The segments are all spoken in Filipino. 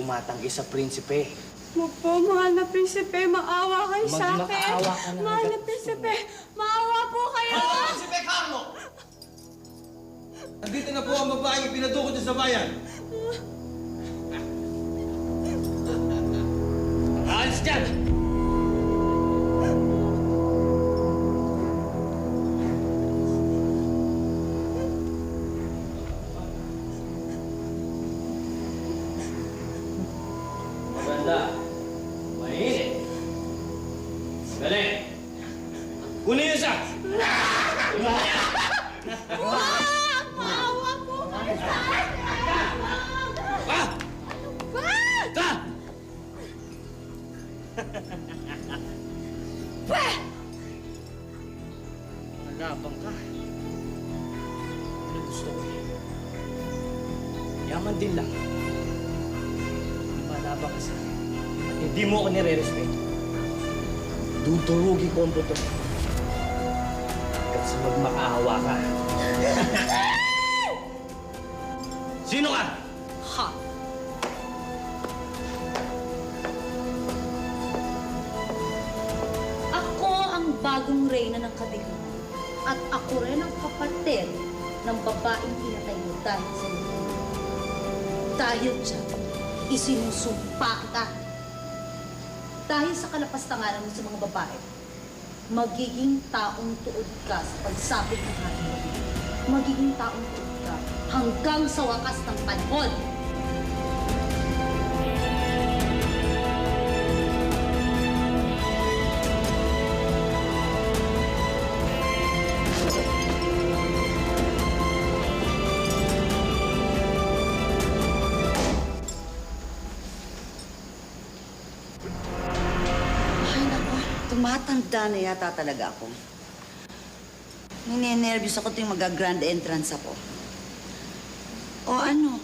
tumatanggi sa prinsipe. Opo, mahal na prinsipe, maawa kayo sa akin. Magmakaawa ka na. Mahal na prinsipe, maawa po kayo. Prinsipe Carlo! Nandito na po ang babaeng ipinadukot niyo sa bayan. Alis dyan! Maganda. Mainit. Galing. Kunin niyo siya! Maawa po kayo sa akin. Ah! Ka! Malabang ka. Ano gusto ko eh? Yaman din lang. Malabang ka sa akin. At hindi mo ako nire-respeto. Dudurugin ko ang buto. Kasi magmakaawa ka. Sino ka? Ha? Ako ang bagong reyna ng Katipunan. At ako rin ang kapatid ng babaeng pinatay mo dahil sa iyo. Dahil dyan, isinusumpa kita. Dahil sa kalapastanganan mo sa mga babae, magiging taong tuod ka sa pagsabot ng ating babae. Magiging taong tuod ka hanggang sa wakas ng panahon. Ay, naku. Tumatanda na yata talaga ako. Ninenervyos ako tuwing mag-grand entrance ako. O ano?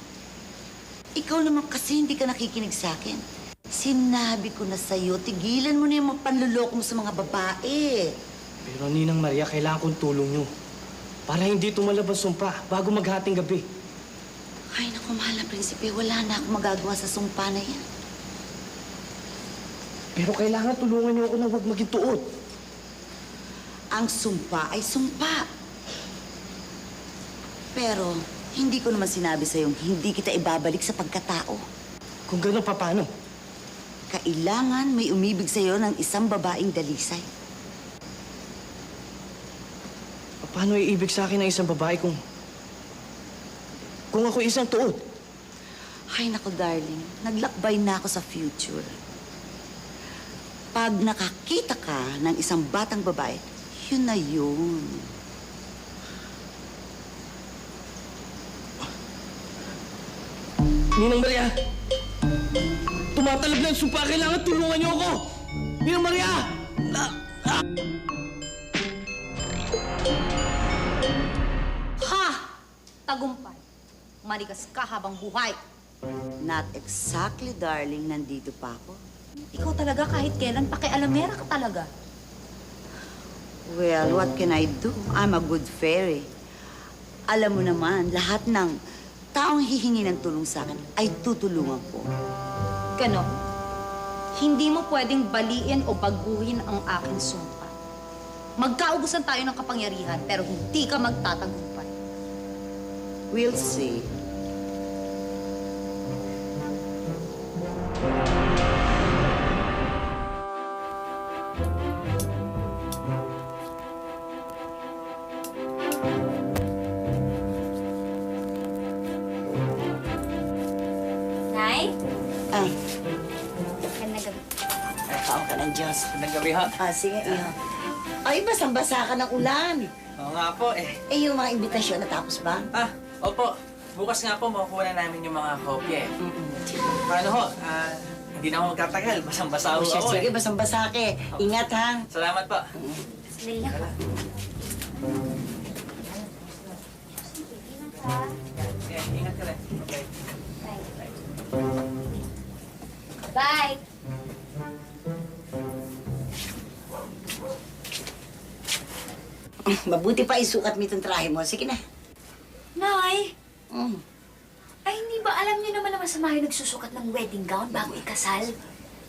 Ikaw naman kasi hindi ka nakikinig sa akin. Sinabi ko na sa'yo, tigilan mo na yung mga panluloko mo sa mga babae. Pero Ninang Maria, kailangan kong tulong nyo. Para hindi tumalabas sumpa bago maghating gabi. Ay, naku, mahal na prinsipe, wala na akong magagawa sa sumpa na yan. Pero kailangan tulungan niyo ako na huwag maging tuot. Ang sumpa ay sumpa. Pero, hindi ko naman sinabi sa'yo hindi kita ibabalik sa pagkatao. Kung gano'n, paano? Kailangan may umibig sa'yo ng isang babaeng dalisay. Paano iibig sa akin ng isang babae kung ako isang tuot? Ay, naku, darling. Naglakbay na ako sa future. Pag nakakita ka ng isang batang babae, yun na yun. Ninang Maria! Tumatalab na ang sumpa! Kailangan tulungan niyo ako! Ninang Maria! Ha! Tagumpay. Marikas ka habang buhay. Not exactly, darling. Nandito pa ako. Ikaw talaga kahit kailan, pakialamera ka talaga. Well, what can I do? I'm a good fairy. Alam mo naman, lahat ng taong hihingi ng tulong sa akin ay tutulungan ko. Ganon. Hindi mo pwedeng baliin o baguhin ang aking sumpa. Magkaubusan tayo ng kapangyarihan, pero hindi ka magtatagumpay. We'll see. Nay? Ah, Magandang gabi. taong ka ng Diyos. Nagabi ha? Sige, iyo. Ay, basang-basa ka ng ulan. Oo nga po eh. Eh, yung mga imbitasyon natapos ba? Opo. Bukas nga po, makukuha na namin yung mga kopya eh. Paano ho? Hindi na ako magtatagal. Basang-basa ho ako Sige, eh. basang-basa ka. Ingat, ha? Salamat po. Sandali lang. Yeah, ingat ka rin. Okay. Bye! Mabuti pa isukat mo itong trahe mo. Sige na. Nay! Mm. Ay, hindi ba alam niyo naman na masama yung nagsusukat ng wedding gown bago ikasal?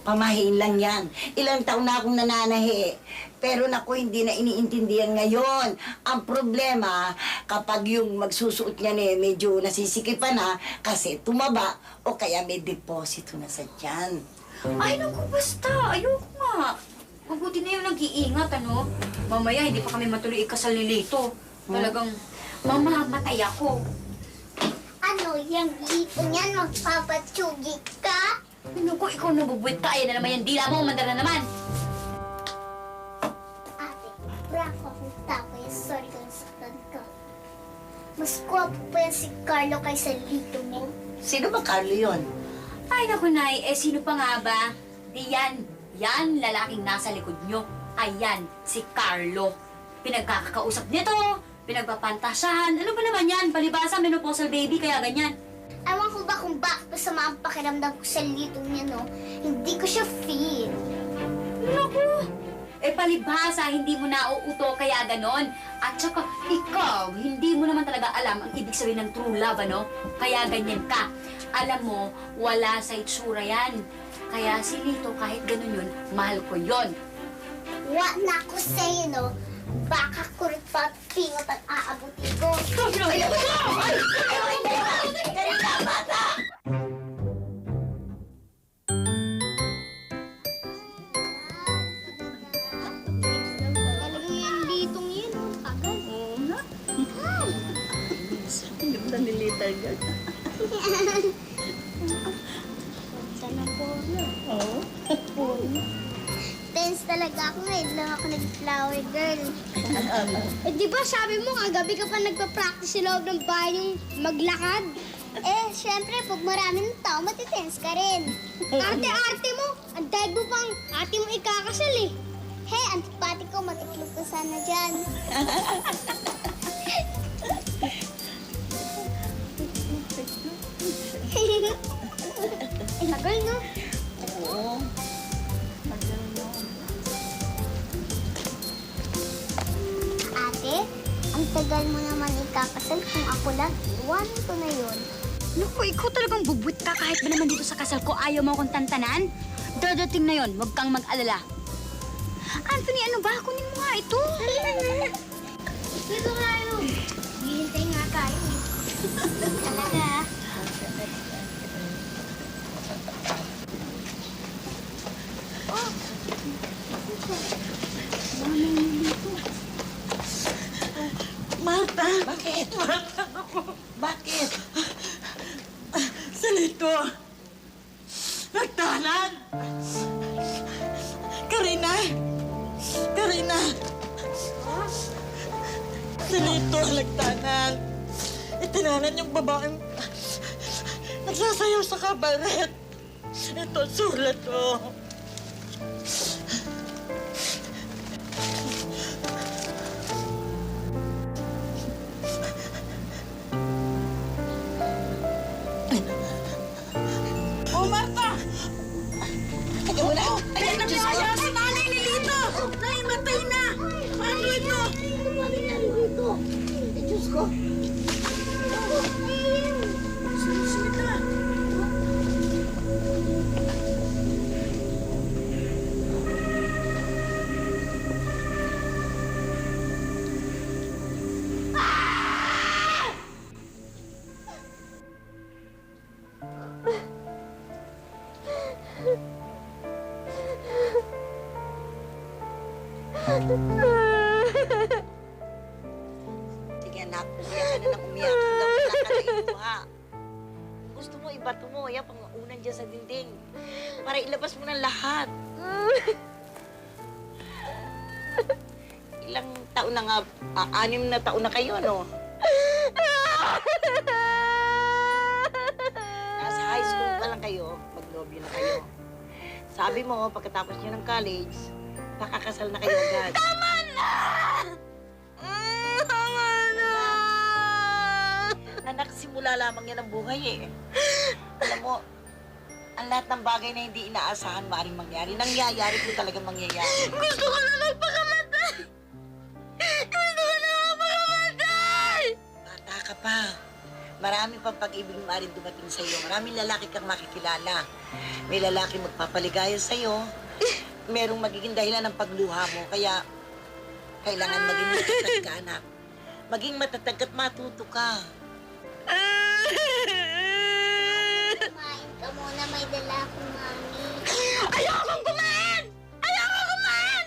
Pamahiin lang yan. Ilang taon na akong nananahi. Pero naku, hindi na iniintindihan ngayon. Ang problema, kapag yung magsusuot niya medyo nasisikipan na kasi tumaba o kaya may deposito na sa tiyan. Ay, naku, basta. Ayoko nga. Mabuti na yung nag-iingat, ano? Mamaya, hindi pa kami matuloy ikasal ni Lito. Talagang mamamatay ako. Ano, yung lito niyan, magpapatsugi ka? Naku, ikaw nabubuit ka. Ayan na naman yung dila mo. Umandar na naman. Ate, prank akong tao kaya sorry kung saktan ka. Mas gwapo pa yan si Carlo kaysa lito mo. Sino ba Carlo yun? Ay, naku, Nay. Eh, sino pa nga ba? Di yan. Yan, lalaking nasa likod nyo. Ayan, si Carlo. Pinagkakausap nito. Pinagpapantasyahan. Ano ba naman yan? Palibasa, menopausal baby, kaya ganyan. Ewan ko ba kung bakit masama ang pakiramdam ko sa litong niya, no? Hindi ko siya feel. Naku! Eh, palibhasa, hindi mo nauuto kaya ganon. At saka, ikaw, hindi mo naman talaga alam ang ibig sabihin ng true love, ano? Kaya ganyan ka. Alam mo, wala sa itsura yan. Kaya si Lito, kahit ganon yun, mahal ko yon. What na ko sa'yo, no? Baka kurot pa pingot ang aabutin ko. Talagang yung litong yun, no? Tagal. Oo na. Ganda ni Lita yan. Sana po. Oo. Tense talaga ako ngayon lang ako nag-flower girl. Eh di ba sabi mo kagabi ka pa nagpa-practice sa loob ng bahay yung maglakad? Eh, syempre, pag maraming tao, matitense ka rin. Arte-arte mo! Ang dahil mo pang ate mo ikakasal eh. Hey, antipati ko, matiklog ka sana dyan. Eh, tagal, no? Oo. Ate, ang tagal mo naman ikakasal kung ako lang. Iwanan ko na yun. Naku, ikaw talagang bubuit ka kahit ba naman dito sa kasal ko ayaw mo akong tantanan? Dadating na yon, huwag kang mag-alala. Anthony, ano ba? Kunin mo nga ito. Dito nga yun. Hihintay nga tayo. Talaga. Marta! Bakit? Marta, ako. Bakit? Salito! Nagtanan! Karina! Karina! Salito, nagtanan! Itinanan yung babaeng nagsasayaw sa kabaret. Ito, sulat ko. Oh, Marta! Teka mo na! Ay, nagkaya si nanay ni Lito! Nay, matay na! Paano ito? Paano nangyari dito? Ay, Diyos ko! Sinita! Sige anak, umiyak ka na ng umiyak. Hanggang wala ka na ito ha. Gusto mo ibato mo, yan pangunan dyan sa dinding. Para ilabas mo ng lahat. Ilang taon na nga, 6 na taon na kayo, no? Nasa high school pa lang kayo, magnobyo na kayo. Sabi mo, pagkatapos niyo ng college, pakakasal na kayo agad. Tama na! Tama na! Anak, simula lamang yan ang buhay eh. Alam mo, ang lahat ng bagay na hindi inaasahan maaaring mangyari. Nangyayari po talaga mangyayari. Gusto ko na magpakamatay! Gusto ko na magpakamatay! Bata ka pa. Marami pang pag-ibig maaaring dumating sa'yo. Maraming lalaki kang makikilala. May lalaki magpapaligaya sa'yo. Merong magiging dahilan ng pagluha mo. Kaya, kailangan maging matatag ka, anak. Maging matatag at matuto ka. Kumain ka muna, may dala akong mami. Ayokong kumain! Ayokong kumain!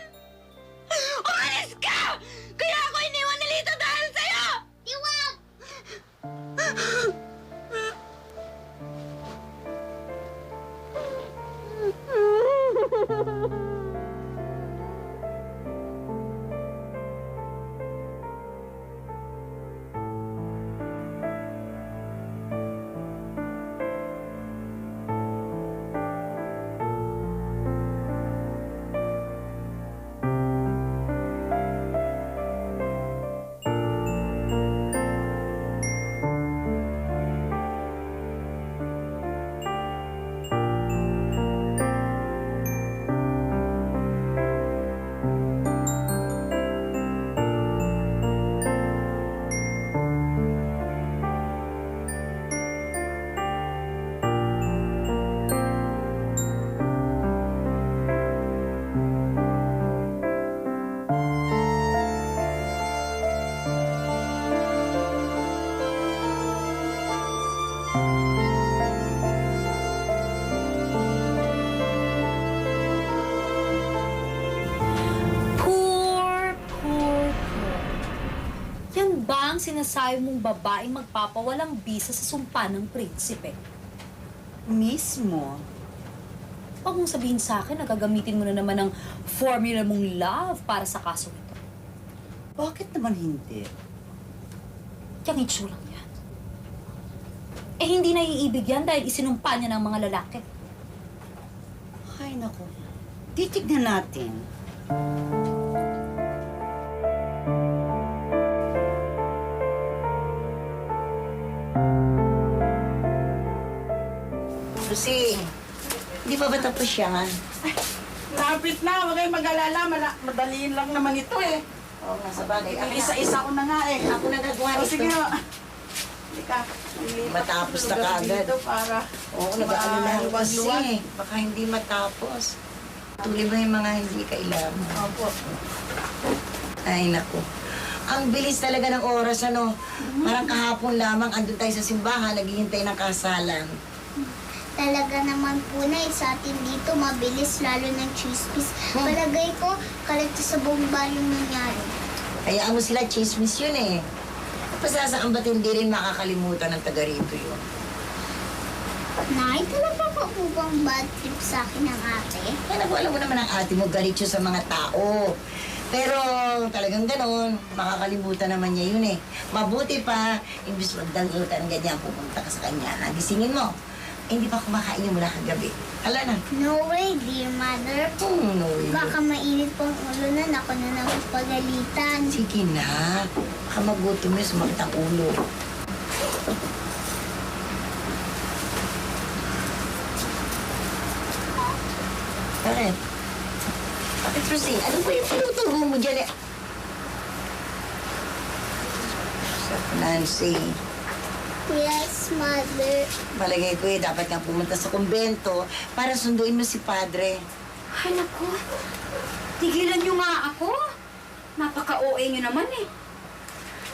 Umalis ka! Kaya ako iniwan ni Lito dahil sa'yo! Tiwag! Poor. Yan ba ang sinasabi mong babaeng magpapawalang bisa sa sumpa ng prinsipe? Mismo. Huwag mong sabihin sa akin na gagamitin mo na naman ang formula mong love para sa kaso ito. Bakit naman hindi? Yang itsura lang yan. Eh, hindi naiibig yan dahil isinumpa niya ng mga lalaki. Ay, naku. Titignan natin. Lucy, di pa ba tapos yan? Lapit na, huwag kayong mag-alala. Madaliin lang naman ito eh. Oo nga, sa bagay. Isa-isa ko na nga eh. Ako na gagawa O ito. sige ho. Halika. Matapos na kaagad. Dito para Oo, nag-aalala ako kasi. maluwag-luwag. Baka hindi matapos. Tuloy ba yung mga hindi kailangan? Opo. Ay, naku. Ang bilis talaga ng oras, ano? Parang kahapon lamang, andun tayo sa simbahan, naghihintay ng kasalan. Talaga naman po na sa atin dito, mabilis lalo ng chismis. Palagay ko, kalito sa buong bayong nangyari. Hayaan mo sila, chismis yun eh. Pasasaan ba't hindi rin makakalimutan ng taga rito yun? Nay, talaga pa po bang bad trip sa akin ng ate? Kaya alam mo naman ang ate mo, galit siya sa mga tao. Pero talagang ganon, makakalimutan naman niya yun eh. Mabuti pa, imbis magdalutan ng ganyan, pupunta ka sa kanya, nagisingin mo. Eh, hindi pa kumakain yung mula kagabi. Hala na. No way, dear mother. No way. Baka mainit pang ulo na, ako na naman pagalitan. Sige na. Baka magutom yun, sumakit ang ulo. Bakit? Bakit, Rosie? Ano ba yung pinuturo mo dyan eh? Nancy, Yes, mother. palagay ko eh, dapat kang pumunta sa kumbento para sunduin mo si Padre. Ay, naku. Tigilan niyo nga ako. Napaka-OA niyo naman eh.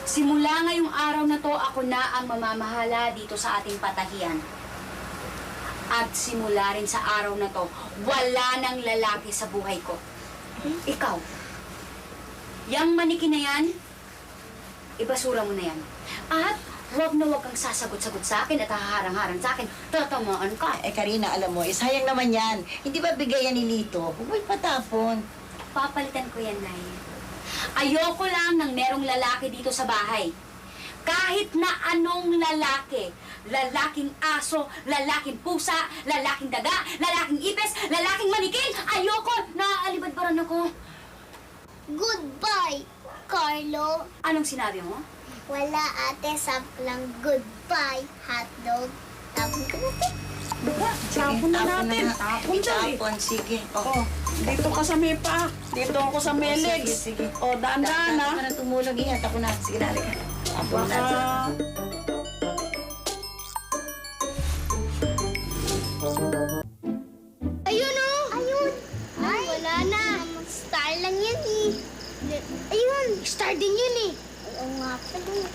Simula ngayong araw na to, ako na ang mamamahala dito sa ating patahian. At simula rin sa araw na to, wala nang lalaki sa buhay ko. Ikaw, yang maniki na yan, ibasura mo na yan. At huwag na huwag kang sasagot-sagot sa akin at haharang-harang sa akin. Tatamaan ka. Eh, Karina, alam mo, sayang naman yan. Hindi ba bigayan ni Lito? Huwag mo ipatapon. Papalitan ko yan, Nay. Ayoko lang ng merong lalaki dito sa bahay. Kahit na anong lalaki. Lalaking aso, lalaking pusa, lalaking daga, lalaking ipes, lalaking manikin. Ayoko! Naaalibadbaran ako. Goodbye, Carlo. Anong sinabi mo? Wala ate, sabi ko lang goodbye, hotdog. Tapon ko na ito. Tapon na natin. Tapon dali. Itapon, sige. Oh, dito ka sa may paa. Dito ako sa may Sige, legs. sige. O, dahan-dahan Dapat ha. ka na tumulog. Ingat ako na. Sige, dali. Tapon natin. Baka Star din yun eh. Oo nga pala.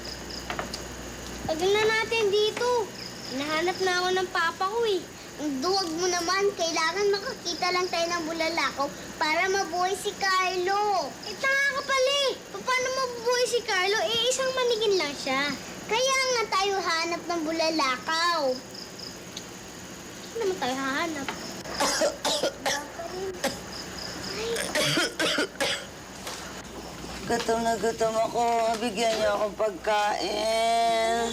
Tagal na natin dito. Hinahanap na ako ng papa ko eh. Ang duwag mo naman, kailangan makakita lang tayo ng bulalakaw para mabuhay si Carlo. Eh, tanga ka pala eh. Paano mabubuhay si Carlo? Eh, isang manigin lang siya. Kaya nga tayo hanap ng bulalakaw. Saan naman tayo hahanap? Gutom na gutom ako. Bigyan niyo akong pagkain.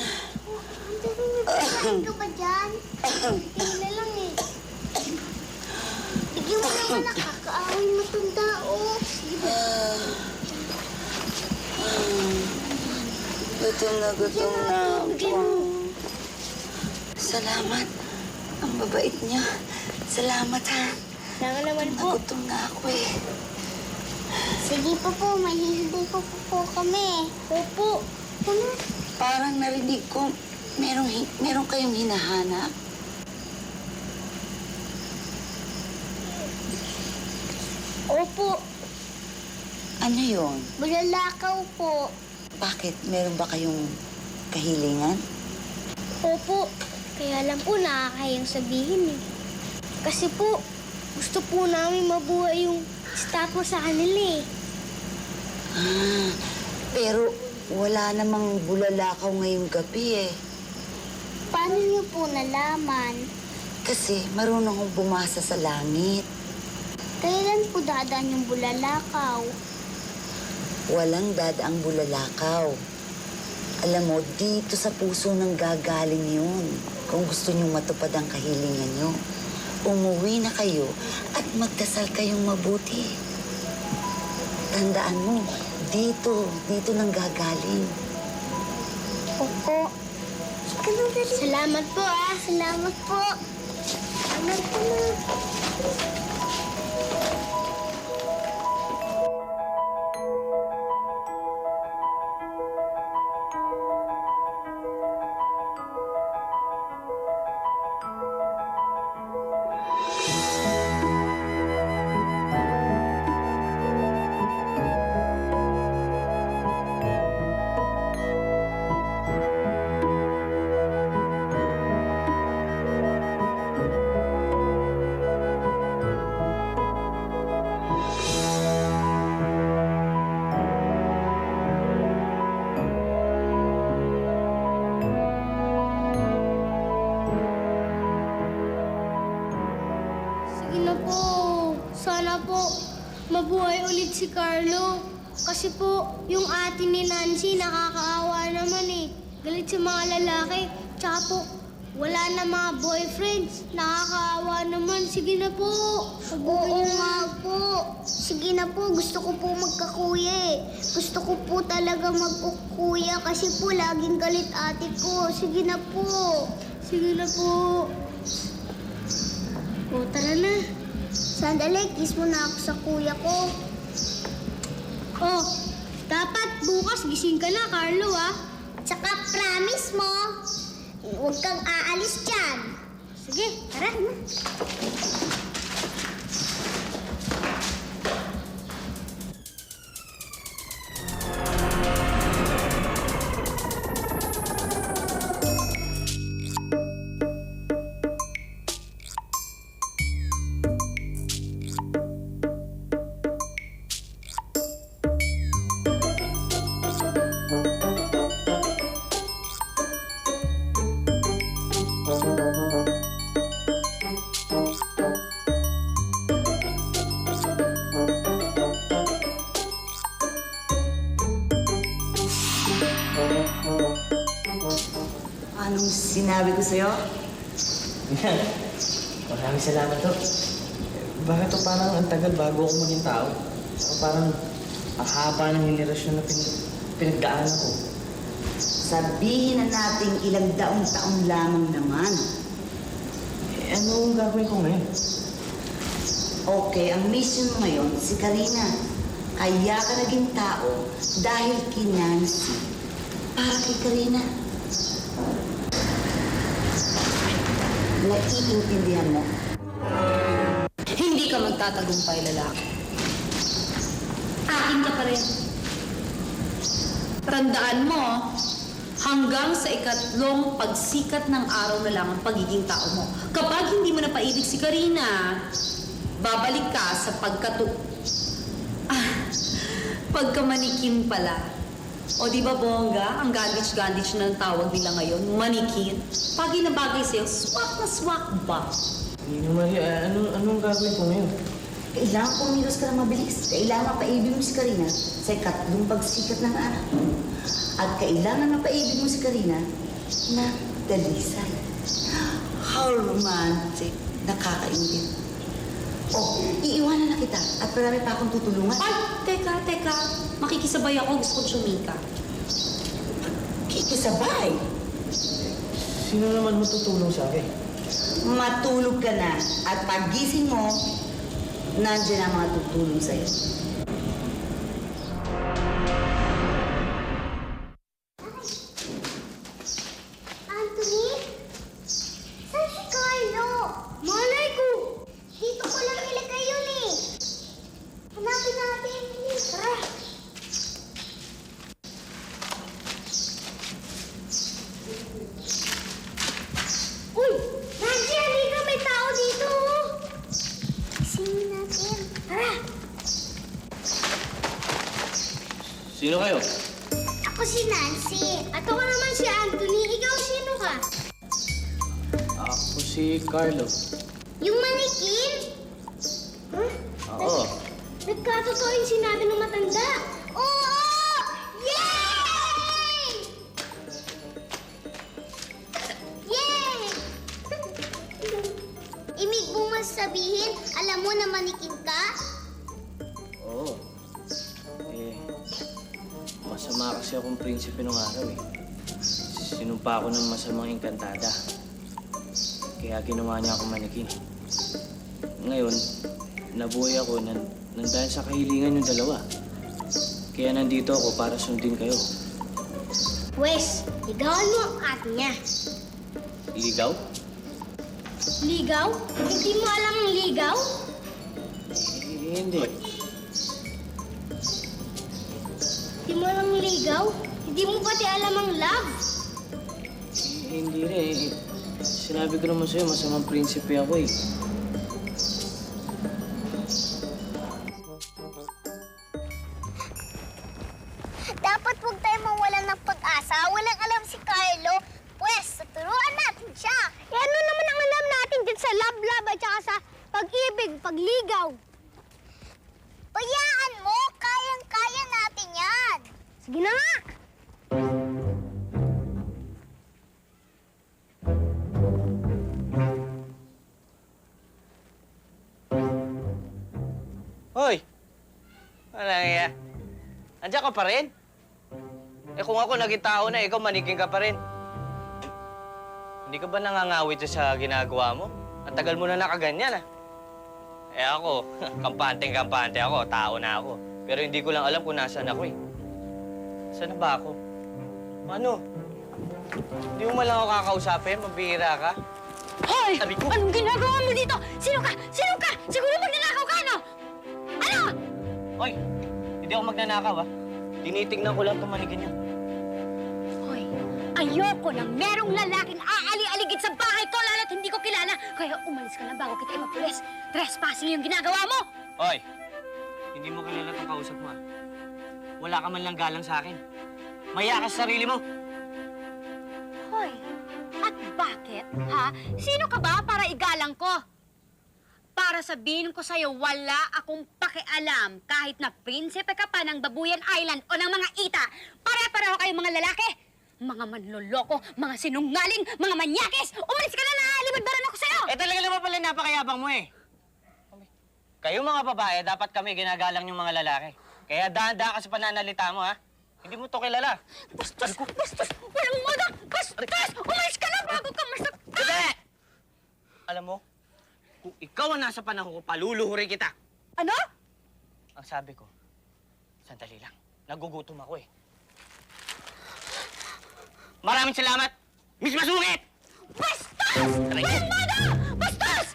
Kain ka ba dyan? Tingin na lang eh. Bigyan mo naman, nakakaaway mo itong tao. Sige ba? Gutom na ako. Salamat. Ang babait niya. Salamat ha. Saka naman po. Nagutom na ako eh. Sige po, mahihintay po kami. Opo. Ano? Parang narinig ko, meron kayong hinahanap. Opo. Ano yun? Bulalakaw po. Bakit? Meron ba kayong kahilingan? Opo. Kaya lang po nakakayang sabihin eh. Kasi po, gusto po namin mabuhay yung staff mo sa kanila eh. Pero wala namang bulalakaw ngayong gabi eh. Paano niyo po nalaman? Kasi marunong akong bumasa sa langit. Kailan po dadaan yung bulalakaw? Walang dadaang bulalakaw. Alam mo, dito sa puso nang gagaling yun. Kung gusto niyong matupad ang kahilingan niyo, umuwi na kayo at magdasal kayong mabuti. Tandaan mo, dito nang gagaling. Opo. Salamat po ah. Salamat po. Salamat po na. Sige na po. Sana po mabuhay ulit si Carlo. Kasi po, yung ate ni Nancy nakakaawa naman eh. Galit sa mga lalaki. Tsaka po, wala na mga boyfriends. Nakakaawa naman. Sige na po. Oo nga po. Sige na po. Gusto ko po magkakuya eh. Gusto ko po talaga magkukuya kasi po laging galit ate ko. Sige na po. Sige na po. O, tara na. Sandali, kiss mo na ako sa kuya ko. Oh, dapat bukas gising ka na, Carlo, ah. Tsaka promise mo, huwag kang aalis dyan. Sige, tara na. Anong sinabi ko sa'yo? Maraming salamat to. Bakit to parang ang tagal bago ako maging tao? Parang ang haba ng henerasyon na pinagdaanan ko. Sabihin na natin ilang taong lamang naman. Eh, ano ang gagawin ko ngayon? Okay, ang mission mo ngayon, si Karina. Kaya ka naging tao dahil kay Nancy. Para kay Karina. Naiintindihan mo? Hindi ka magtatagumpay, lalaki. Akin ka pa rin. Tandaan mo, hanggang sa ikatlong pagsikat ng araw na lang ang pagiging tao mo. Kapag hindi mo napaibig si Karina, babalik ka sa pagkamanikin pala. O di ba, bongga? Ang gandich-gandich na ang tawag nila ngayon, manikin. Bagay na bagay sa'yo, swak na swak ba? Nino Maria, anong gagawin ko ngayon? Kailangan kumilos ka na mabilis. Kailangan mapaibig mo si Karina sa ikatlong pagsikat ng araw. At kailangan mapaibig mo si Karina na dalisan. How romantic. Nakakaingit. Oh, iiwanan na kita at marami pa akong tutulungan. Ay, teka. Makikisabay ako, gusto kong sumika. Kikisabay. Sino naman matutulong sa akin? Matulog ka na at pagising mo, nandiyan ang mga tutulong sa'yo. Anthony? Saan si Carlo? Malay ko! Dito ko lang ilagay yun eh. Hanapin natin. Tara. Uy! Nancy, halika! May tao dito! Singin natin. Tara! Sino kayo? Ako si Nancy. At ako naman si Anthony. Ikaw sino ka? Ako si Carlo. Yung manikin? Huh? Oo. Nagkatotoo yung sinabi ng matanda. Oo! Yay! Yay! Ibig mo sabihin, alam mo na manikin ka? Oo. Masama kasi akong prinsipe nung araw eh. Sinumpa ako ng masamang engkantada. Kaya ginawa niya akong manikin. Ngayon, nabuhay ako nang dahil sa kahilingan yung dalawa. Kaya nandito ako para sundin kayo. Wes, ligawan mo ang ate niya. Ligaw? Ligaw? Hindi mo alam ang ligaw? Hindi. Hindi mo alam ang ligaw? Hindi mo pati alam ang love? Hindi rin. Sinabi ko naman sa'yo, masamang prinsipe ako eh. Dapat huwag tayo mawalan ng pag-asa. Walang alam si Carlo. Pwes, turuan natin siya. Eh ano naman ang alam natin din sa love at saka sa pag-ibig, pagligaw? Bayaan mo, kayang-kaya natin yan. Sige na nga. Hoy! Ano nga? Andiyan ka pa rin? Eh kung ako naging tao na, ikaw maniking ka pa rin. Hindi ka ba nangangawit sa ginagawa mo? Ang tagal mo na nakaganyan, ah. Eh ako, kampante ako, tao na ako. Pero hindi ko lang alam kung nasaan ako eh. Saan na ba ako? Ano? Hindi mo man lang ako kakausapin, mabihira ka. Hoy! Sabi ko. Anong ginagawa mo dito? Sino ka? Sino ka? Siguro magnanakaw ka, no? Ano? Hoy, hindi ako magnanakaw, ah. Tinitignan ko lang pamanigin niya. Hoy, ayoko nang merong lalaking aali-aligid sa bahay ko lalo't hindi ko kilala. Kaya umalis ka na bago kita ipapulis. Trespassing yung ginagawa mo. Hoy, hindi mo kilala itong kausap mo, ah. Wala ka man lang galang sa akin. Maya ka sa sarili mo. Hoy, at bakit, ha? Sino ka ba para igalang ko? Para sabihin ko sa'yo, wala akong pakialam kahit na prinsipe ka pa ng Babuyan Island o ng mga ita. Pare-pareho kayong mga lalaki. Mga manloloko, mga sinungaling, mga manyakis. Umalis ka na, libad-baran ako sa'yo. Eh talaga naman pala napakayabang mo eh. Kayo mga babae, dapat kami ginagalang yung mga lalaki. Kaya dahan-dahan ka sa pananalita mo, ha? Hindi mo to kilala. Bastos! Bastos! Walang moda! Bastos! Umalis ka na bago ka masaktan! Hindi! Alam mo, kung ikaw ang nasa panahon ko, paluluhurin kita. Ano? Ang sabi ko, sandali lang. Nagugutom ako eh. Maraming salamat, Miss Masungit! Bastos! Walang moda! Bastos!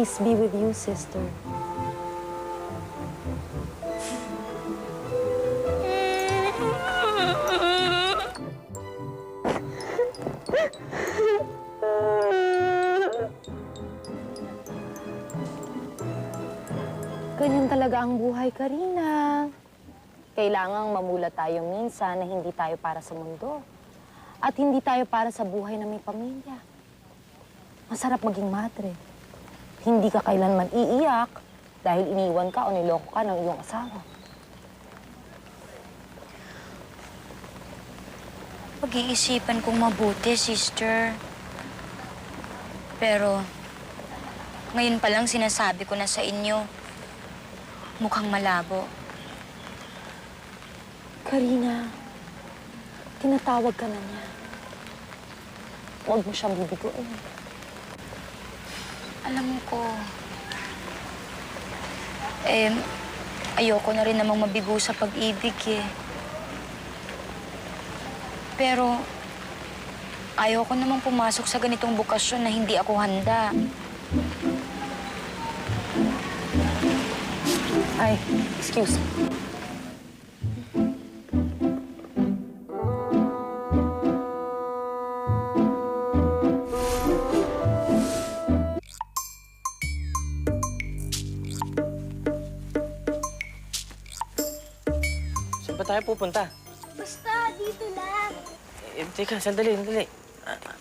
Peace be with you, sister. Ganyan talaga ang buhay, Karina. Kailangang mamulat tayo minsan na hindi tayo para sa mundo. At hindi tayo para sa buhay na may pamilya. Masarap maging madre. Hindi ka kailanman iiyak dahil iniwan ka o niloko ka ng iyong asawa. Pag-iisipan kong mabuti, sister. Pero, ngayon pa lang sinasabi ko na sa inyo, mukhang malabo. Karina, tinatawag ka na niya. Huwag mo siyang bibiguin. Alam ko, ayoko na rin namang mabigo sa pag-ibig eh. Pero, ayoko namang pumasok sa ganitong bukasyon na hindi ako handa. Ay, excuse me. Saan ba tayo pupunta? Basta, dito lang. Teka, sandali.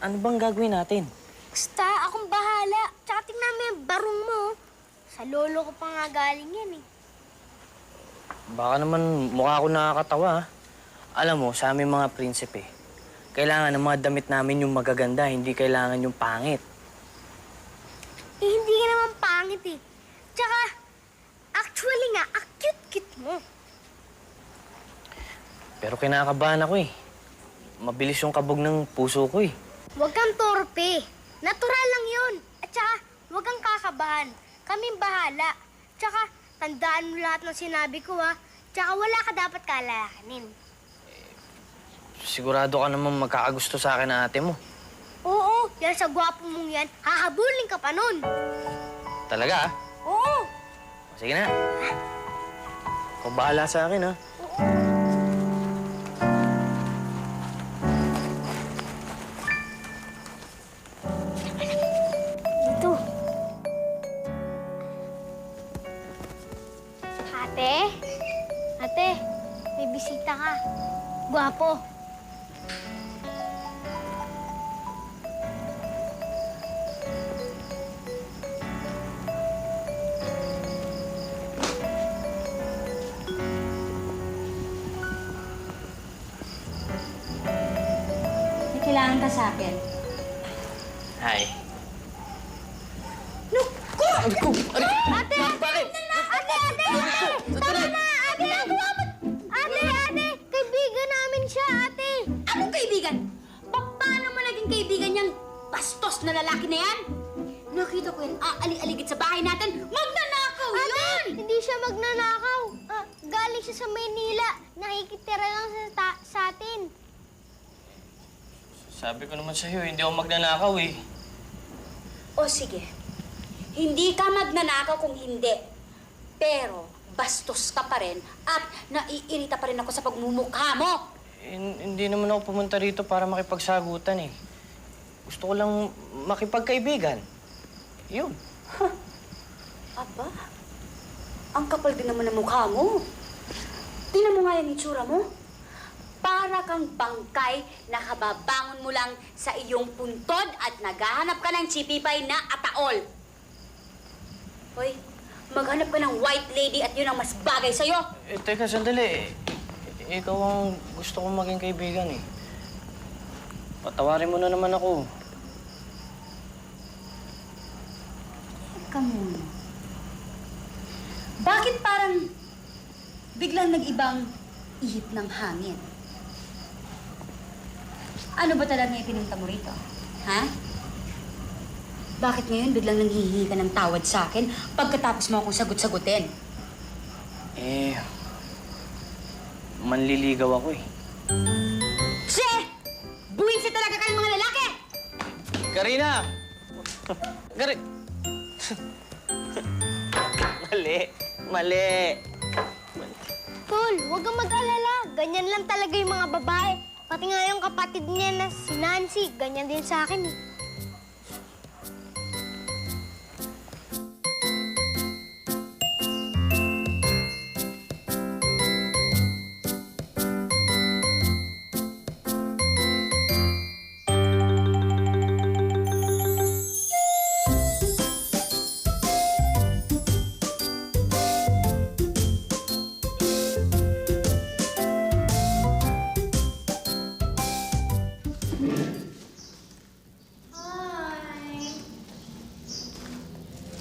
Ano bang gagawin natin? Basta, akong bahala. Tsaka tingnan mo yung barong mo. Sa lolo ko pa nga galing yan eh. Baka naman mukha ako nakakatawa, ha? Alam mo, sa aming mga prinsipe, kailangan ng mga damit namin yung magaganda, hindi kailangan yung pangit. Eh, hindi ka naman pangit eh. Tsaka, actually nga, cute-cute mo. Pero kinakabahan ako eh. Mabilis yung kabog ng puso ko eh. Huwag kang torpe. Natural lang yun. At tsaka, huwag kang kakabahan. Kaming bahala. Tsaka, tandaan mo lahat ng sinabi ko, ha? Tsaka, wala ka dapat kalakanin. Sigurado ka naman magkakagusto sa akin ng ate mo. Oo, yan sa gwapo mong yan, hahabulin ka pa nun. Talaga, ah? Oo. Sige na. Ikaw bahala sa akin, ha? Ito. Ate? Ate, may bisita ka. Gwapo. May kailangan ka sa akin. Hi. Ate! Bakit? Ate! Tama na! Ate, nagawa mo! Ate! Kaibigan namin siya, ate! Anong kaibigan? Paano mo naging kaibigan niyang bastos na lalaki na yan? Nakita ko yan, aali-aligid sa bahay natin. Magnanakaw yun! Hindi siya magnanakaw. Galing siya sa Maynila. Nakikitira lang sa atin. Sabi ko naman sa'yo, hindi ako magnanakaw eh. O sige, hindi ka magnanakaw kung hindi. Pero bastos ka pa rin at naiirita pa rin ako sa pagmumukha mo. Hindi naman ako pumunta rito para makipagsagutan eh. Gusto ko lang makipagkaibigan. Yun. Aba, ang kapal din naman ng mukha mo. Tingnan mo nga yung itsura mo. Para kang bangkay na kababangon mo lang sa iyong puntod at naghahanap ka ng chipipay na ataol. Hoy, maghanap ka ng white lady at yun ang mas bagay sa'yo. Teka, sandali. Ikaw ang gusto kong maging kaibigan eh. Patawarin mo na naman ako. Teka muna. Bakit parang biglang nag-ibang ihip ng hangin? Ano ba talaga yung pinunta mo rito? Ha? Bakit ngayon biglang nanghihingi ka ng tawad sa akin pagkatapos mo akong sagot-sagutin? Manliligaw ako eh. Che! Buwisi talaga kayong mga lalaki! Karina! Mali. Mali. Tol, huwag kang mag-alala. Ganyan lang talaga yung mga babae. Pati nga yung kapatid niya na si Nancy, ganyan din sa akin eh.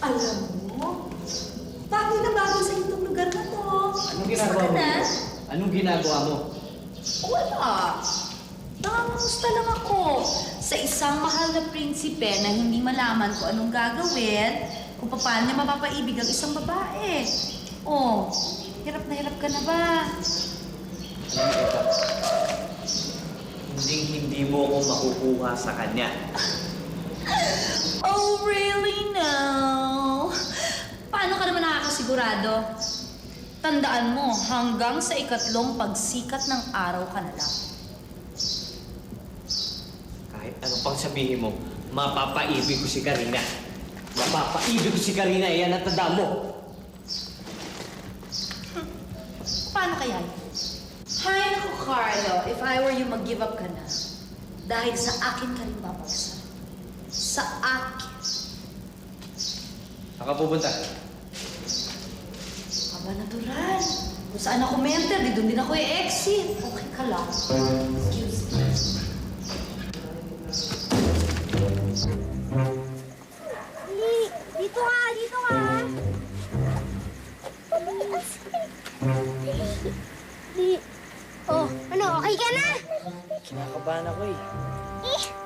Alam mo, bago na bago sa itong lugar na to. Anong ginagawa mo? Anong ginagawa mo? Wala. Nangangamusta lang ako sa isang mahal na prinsipe na hindi malaman kung anong gagawin, kung paano niya mapapaibig ang isang babae. Oh, hirap na hirap ka na ba? Alam mo, Eva, hindi mo ako makukuha sa kanya. Oh, really now? Paano ka naman nakakasigurado? Tandaan mo, hanggang sa ikatlong pagsikat ng araw ka na lang. Kahit ano pang sabihin mo, mapapaibig ko si Karina. Mapapaibig ko si Karina, yan ang tanda mo. Paano kaya yun? Hay naku, Carlo, if I were you, mag-give up ka na. Dahil sa akin ka rin babagsak. Sa akin. Saan ka pupunta? Aba, natural. Kung saan ako mentor, di doon din ako i-exit. Okay ka lang. Excuse me. Dito ka, dito ka. Oh, ano, okay ka na? Kinakabahan ako eh.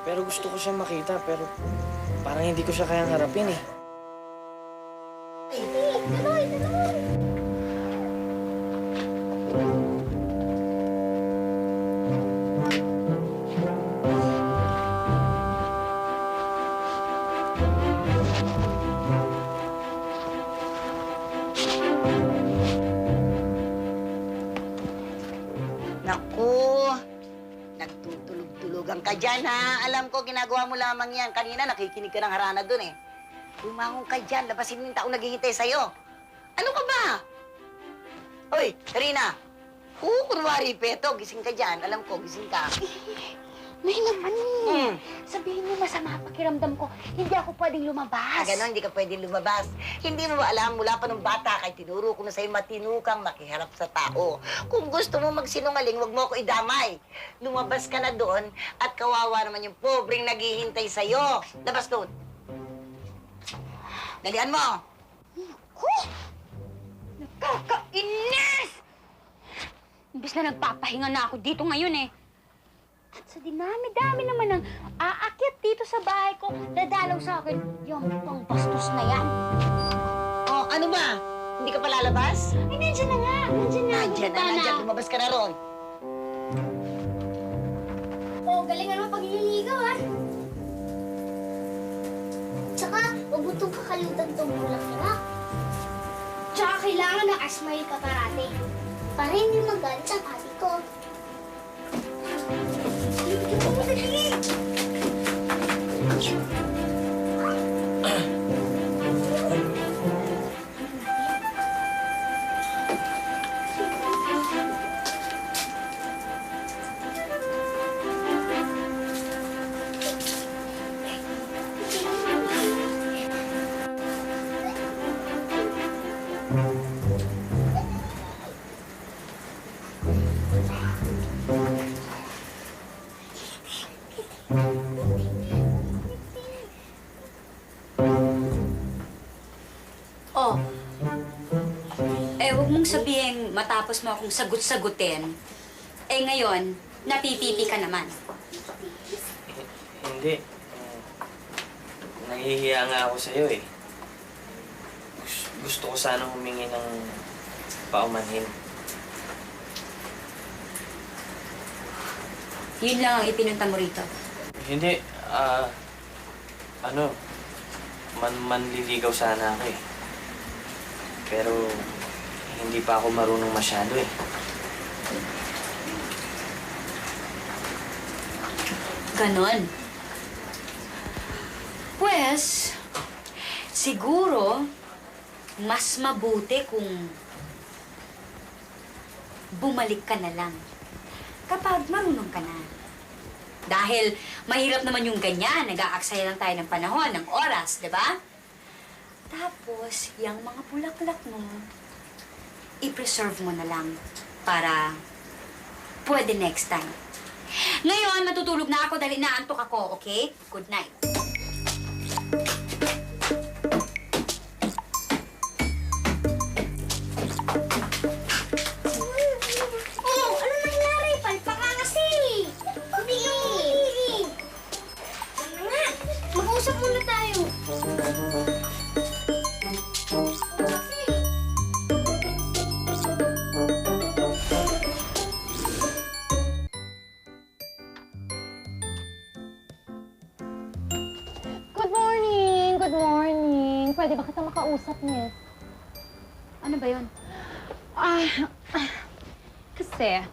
Pero gusto ko siya makita, pero parang hindi ko siya kayang harapin eh. Tuloy, tuloy. Naku, nagtutulog-tulugan ka dyan, ha? Alam ko, ginagawa mo lamang yan. Kanina, nakikinig ka ng harana dun, eh. Bumangon ka dyan, labasin mo yung taong naghihintay sa'yo. Ano ka ba? Hoy, Karina. Kunwari, Peto, gising ka dyan. Alam ko, gising ka. May naman eh. Sabihin mo masama pakiramdam ko. Hindi ako pwedeng lumabas. Ganon, hindi ka pwedeng lumabas. Hindi mo ba alam, mula pa nung bata, kay tinuro ko na sa'yo matinukang makiharap sa tao. Kung gusto mo magsinungaling, wag mo ako idamay. Lumabas ka na doon at kawawa naman yung pobreng naghihintay sa'yo. Labas doon. Dalian mo. Nakakainis! Imbis na nagpapahinga na ako dito ngayon eh. At sa dinami-dami naman ng aakyat dito sa bahay ko, dadalaw sa akin yung pang bastos na yan. Oh, ano ba? Hindi ka pa lalabas? Ay, nandiyan na nga. Nandiyan na, nandiyan. Lumabas ka na roon. Oh, galingan mo pagliligaw, ha? Tsaka, huwag mo itong kakalimutan itong bulak-bulak. Tsaka, kailangan ng asmile ka parati. Para hindi magalit sa pati ko. Oh. Huwag mong sabihin matapos mo akong sagot-sagutin. Ngayon, napipipi ka naman. Hindi. Nahihiya nga ako sa'yo eh. Gusto ko sana humingi ng paumanhin. Yun lang ang ipinunta mo rito. Hindi, manliligaw sana ako eh. Pero hindi pa ako marunong masyado eh. Ganon. Pues, siguro, mas mabuti kung bumalik ka na lang kapag marunong ka na. Dahil mahirap naman yung ganyan, nag-aaksaya lang tayo ng panahon, ng oras, di ba? Tapos, yung mga bulaklak mo, i-preserve mo na lang para pwede next time. Ngayon, matutulog na ako dahil inaantok ako, okay? Good night. Oh, ano nangyari? Palpa ka kasi. Hindi. Ano nga? Mag-usap muna tayo. Good morning! Good morning! Pwede ba kita makausap, Miss? Ano ba yun? Kasi,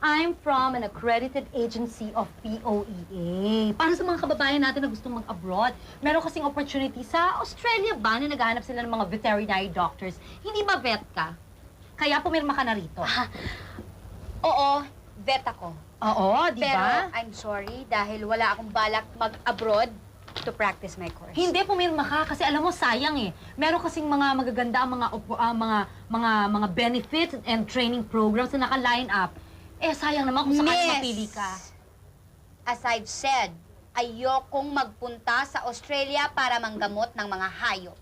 I'm from an accredited agency of POEA. Para sa mga kababayan natin na gustong mag-abroad. Meron kasing opportunity sa Australia ba na naghahanap sila ng mga veterinary doctors. Hindi ba vet ka? Kaya pumirma ka na rito. Oo, vet ako. Oo, di Pero ba? I'm sorry dahil wala akong balak mag-abroad to practice my course. Hindi, pumirma ka kasi alam mo sayang eh. Meron kasing mga magaganda ang mga benefits and training programs na naka-line up. Eh sayang naman kung sakali mapili ka. As I've said, ayokong magpunta sa Australia para manggamot ng mga hayop.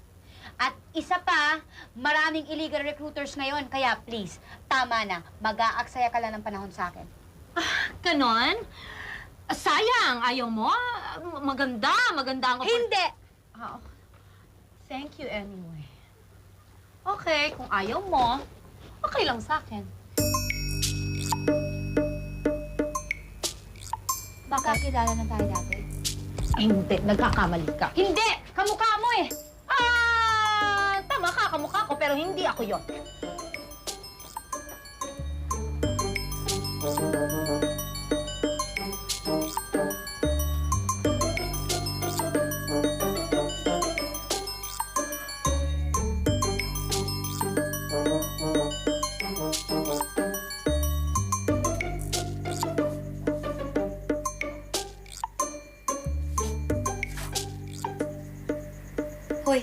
At isa pa, maraming illegal recruiters ngayon, kaya please, tama na, mag-aaksaya ka lang ng panahon sa akin. Ganon? Sayang, ayaw mo? Maganda ang... Hindi! Ah, thank you anyway. Okay, kung ayaw mo, okay lang sa akin. Baka kilala na tayo dati. Hindi, nagkakamali ka. Hindi! Kamukha mo eh! Tama ka, kamukha ko, pero hindi ako yon. Hoy.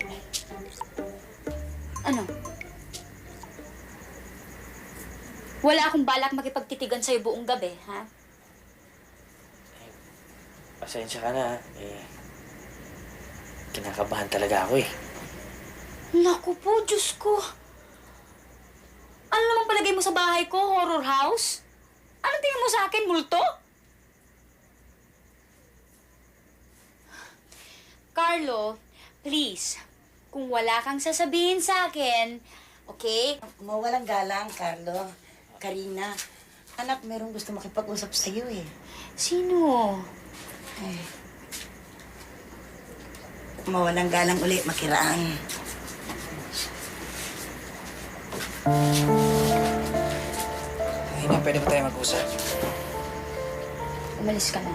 Ano? Wala akong balak makipagtitigan sa'yo buong gabi, ha? Pasensya ka na. Kinakabahan talaga ako eh. Naku po, Diyos ko. Ano naman palagay mo sa bahay ko? Horror house? Ano tingin mo sa akin, multo? Carlo, please, kung wala kang sasabihin sa akin, okay? Mawalang galang, Carlo. Karina. Anak, merong gusto makipag-usap sa'yo eh. Sino? Ay. Mawalang galang uli, makiraan. Hindi na, pwede pa tayo mag-usap. Umalis ka na.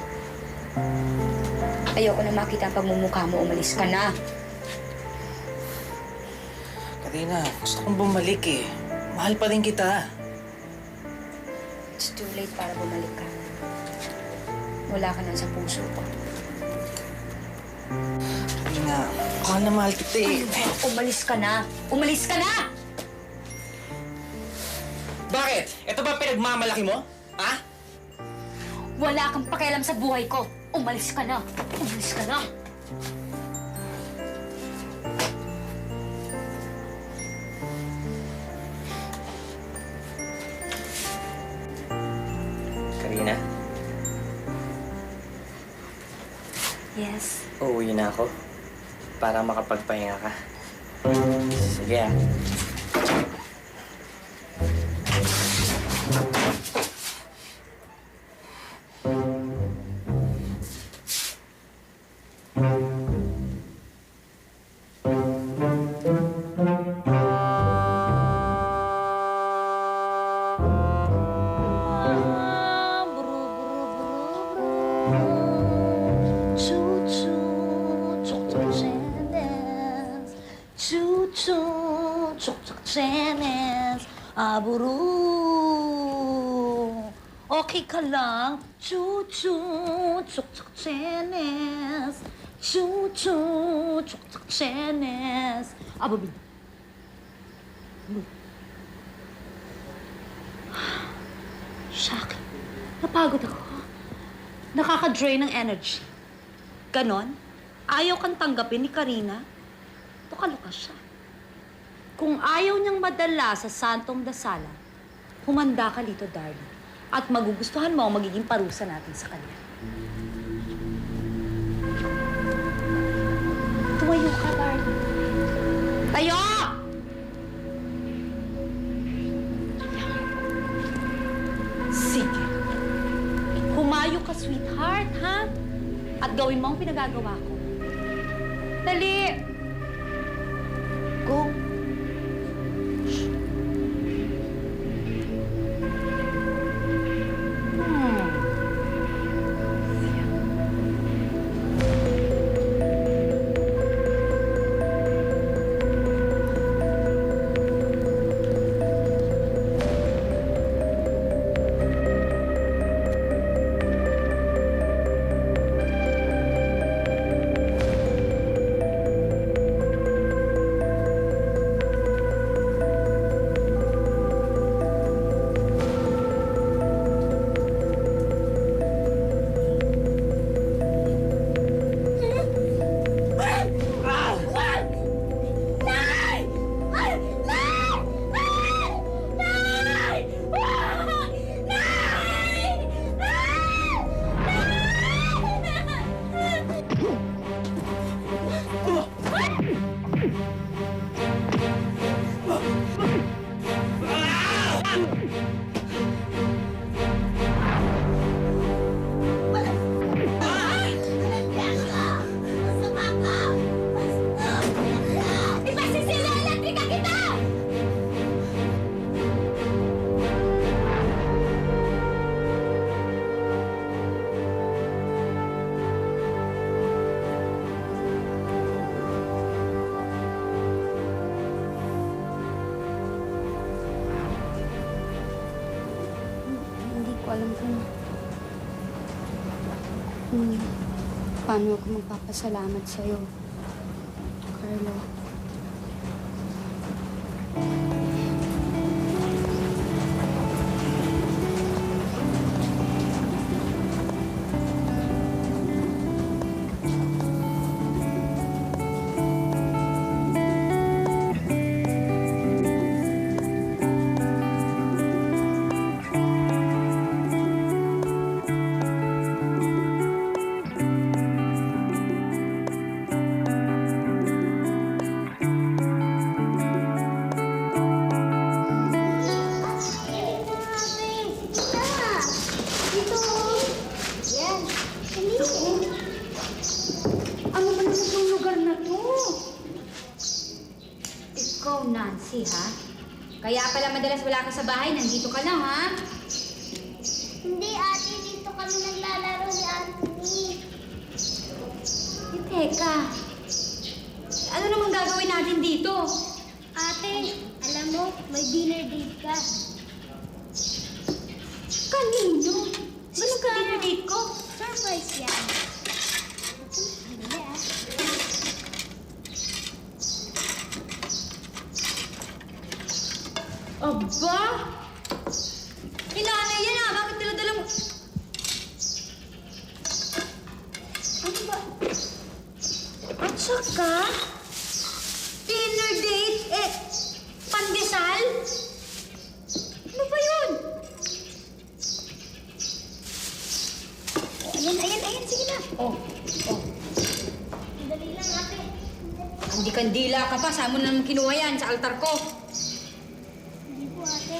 Ayoko na makita ang pagmumukha mo. Umalis ka na. Karina, gusto kong bumalik eh. Mahal pa rin kita. It's too late para bumalik ka. Wala ka na sa puso ko. Karina, mahal na mahal kita eh. Umalis ka na! Umalis ka na! Bakit? Ito ba pinagmamalaki mo? Ha? Wala kang pakialam sa buhay ko. Umalis ka na! Umalis ka na! Karina, Yes. uuwi na ako para makapagpahinga ka. Sige ah. Naburo. Okay ka lang? Chu-chu, chuk-chuk chenes. Chu-chu, chuk-chuk chenes. Ababi. Shaki, napagod ako. Nakaka-drain ng energy. Ganon? Ayaw kang tanggapin ni Karina? Tuka-luka siya. Kung ayaw niyang madala sa Santong Dasalan, humanda ka dito, darling. At magugustuhan mo ang magiging parusa natin sa kanya. Tumayo ka, darling. Tayo! Sige. Humayo ka, sweetheart, ha? At gawin mo ang pinagagawa ko. Dali! Go. Alam ko paano ako magpapasalamat sa'yo, Carlo. Nancy, ha? Kaya pala madalas wala ka sa bahay, nandito ka lang, ha? Hindi, ate. Dito kami naglalaro ni Anthony. Teka. Ano namang gagawin natin dito? Ate, alam mo, may dinner date ka. Kanino? Ano ka dinner date ko? Surprise yan. Aba! Kailangan yan, ha? Bakit dala-dala mo? Ano ba? At saka, dinner date, pandesal? Ano ba yun? Ayan, sige na. Oh. Dali lang, ate. Kandila ka pa, saan mo naman kinuha yan? Sa altar ko. Ate.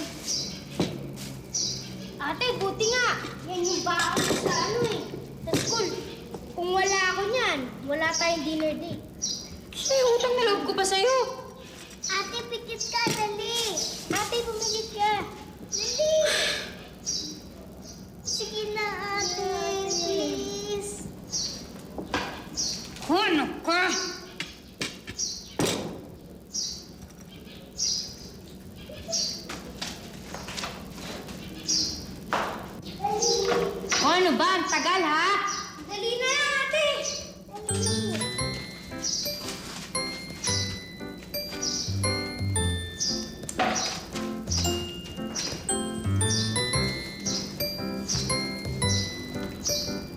Ate, buti nga. Yan yung baon sa sa school. Kung wala ako niyan, wala tayong dinner date. Ay, utang na loob ko pa sa'yo. Ate, pikit ka, dali. Ate, pumikit ka. Dali. Sige na, ate. Please. Ano ka? Ano ba? Ang tagal, ha? Dali na, ate! Dali.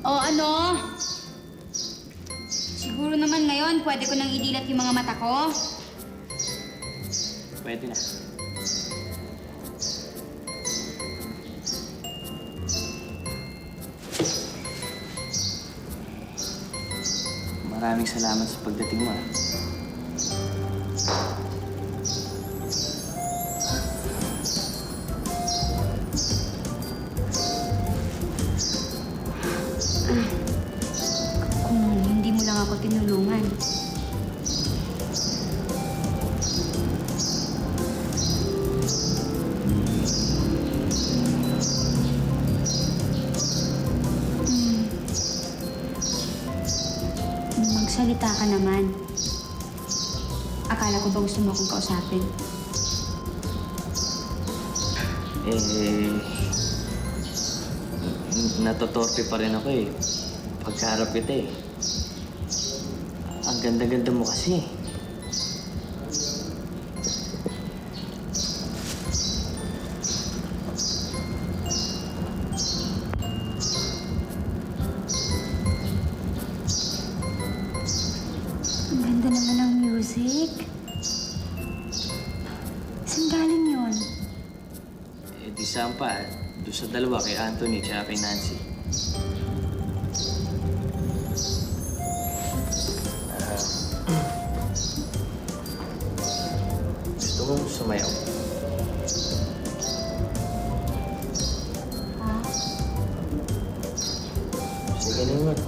O ano? Siguro naman ngayon, pwede ko nang idilat yung mga mata ko. Pwede na. Maraming salamat sa pagdating mo. Kung hindi mo lang ako tinulungan. Magsalita ka naman. Akala ko ba gusto mo akong kausapin? Natotorpe pa rin ako eh. Pagkaharap kita eh. Ang ganda-ganda mo kasi. Ang ganda naman ng music. Saan galing yun? Di saan pa. Doon sa dalawa, kay Anthony at kay Nancy. Gusto mong sumayaw? Ha? Sige naman.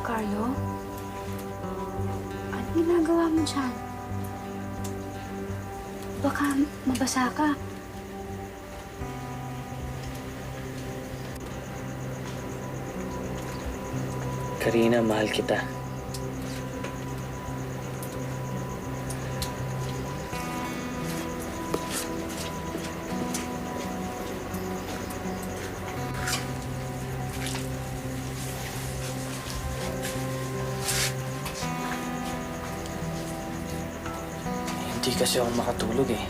Carlo? Ano ginagawa mo dyan? Baka mabasa ka. Karina, mahal kita. Hindi kasi ako makatulog eh.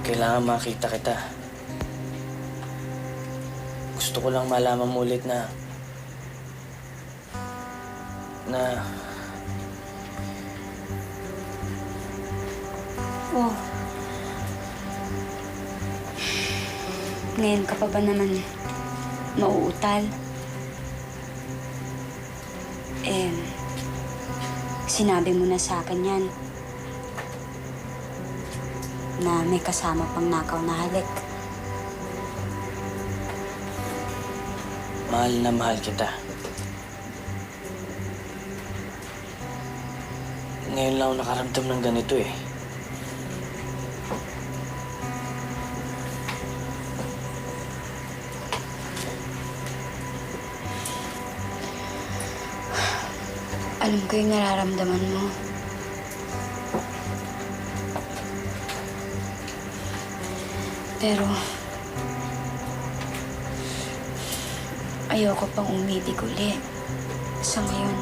Kailangan makita kita. Gusto ko lang malaman mo ulit na Oh. Ngayon ka pa ba naman mauutal? Sinabi mo na sa akin yan na may kasama pang nakaw na halik. mahal na mahal kita. Ngayon lang ako nakaramdam ng ganito eh. Alam ko yung nararamdaman mo. Pero ayoko pang umibig uli. Sa ngayon,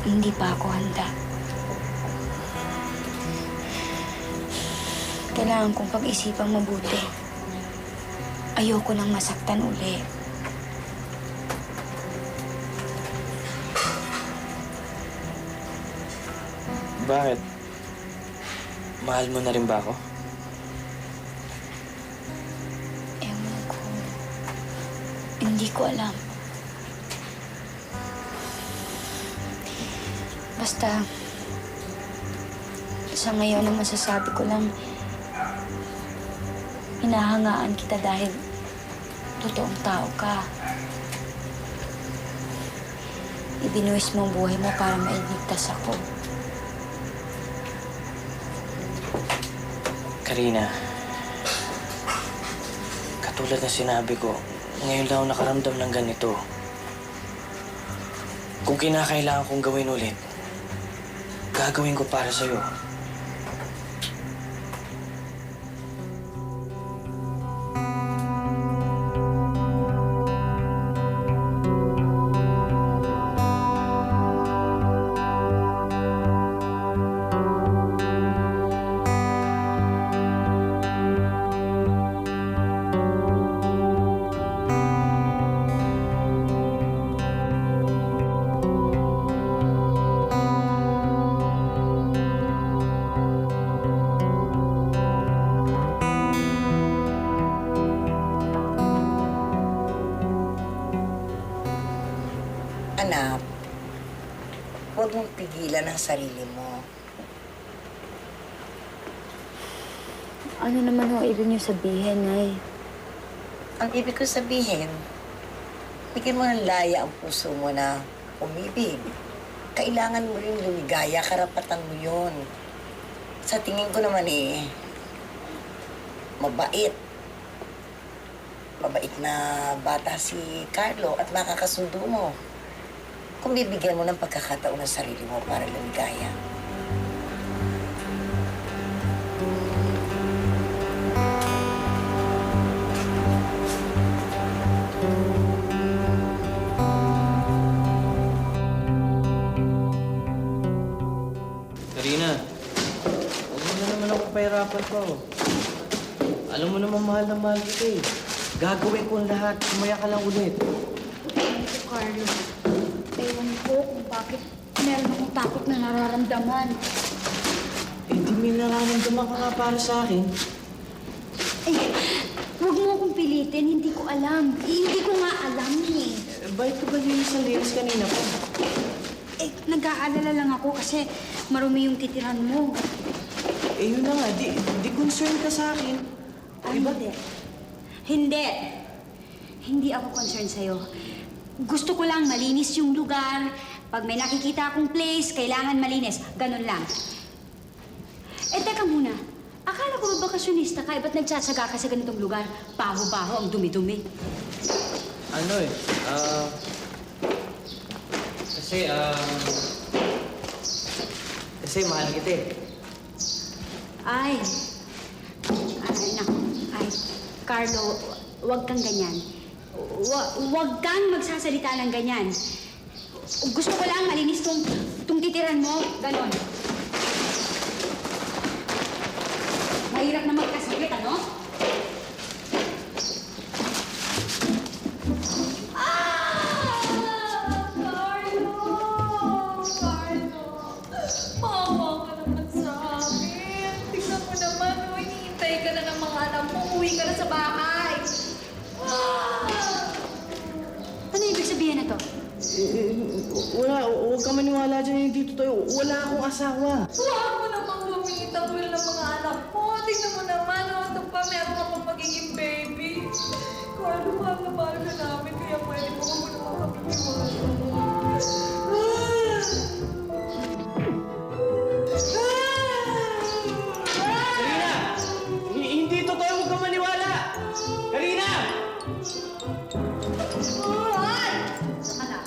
hindi pa ako handa. Kailangan kong pag-isipang mabuti. Ayoko nang masaktan uli. Bakit? Mahal mo na rin ba ako? Ewan ko. Hindi ko alam. Basta, sa ngayon ang masasabi ko lang, hinahangaan kita dahil totoong tao ka. Ibinuwis mo ang buhay mo para mailigtas ako. Karina, katulad na sinabi ko, ngayon lang ako nakaramdam ng ganito. Kung kinakailangan kong gawin ulit, gagawin ko para sa'yo. Anak, huwag mong pigilan ang sarili mo. Ano naman ho ibig niyo sabihin, Nay? Ang ibig ko sabihin, bigyan mo ng laya ang puso mo na umibig. Kailangan mo rin lumigaya, karapatan mo yun. Sa tingin ko naman mabait. Mabait na bata si Carlo at makakasundo mo. Kung bibigyan mo ng pagkakataon ng sarili mo para lumigaya. Karina, huwag mo na naman ako pahirapan pa. Alam mo naman mahal na mahal kita eh. Gagawin ko ang lahat. Sumaya ka lang ulit. Carlo, ewan ko kung bakit meron akong takot na nararamdaman. Eh, di may nararamdaman ka nga para sa akin. Eh, huwag mo akong pilitin. Hindi ko alam. Hindi ko nga alam eh. Bakit ka ba linis ang linis kanina pa? Eh, nag-aalala lang ako kasi marumi yung titiran mo. Eh, yun na nga. Di concern ka sa akin. Diba? Hindi. Hindi ako concerned sa'yo. Gusto ko lang malinis yung lugar. Pag may nakikita akong place, kailangan malinis. Ganun lang. Eh, teka muna. Akala ko ba bakasyonista ka? Ba't nagtsatsaga ka sa ganitong lugar? Baho-baho, ang dumi-dumi. Ano eh, kasi mahal kita eh. Ay, naku. Ay, Carlo, huwag kang ganyan. Huwag kang magsasalita ng ganyan. Gusto ko lang malinis tong titiran mo. Ganon. Mahirap na magkasakit, ano? Maawa ka naman sa akin. Tingnan mo naman, hinihintay ka na ng mga anak mo. Uwi ka na sa bahay. Ano ibig sabihin na to? Huwag ka maniwala dyan, hindi totoo. Wala akong asawa. Huwag mo namang lumita will ng mga anak mo. Tingnan mo naman, ito pa, meron ka pang magiging baby. Carlo, mahal na mahal ka namin, kaya pwede mo naman kami Karina! Hindi totoo, huwag ka maniwala! Karina! Anak,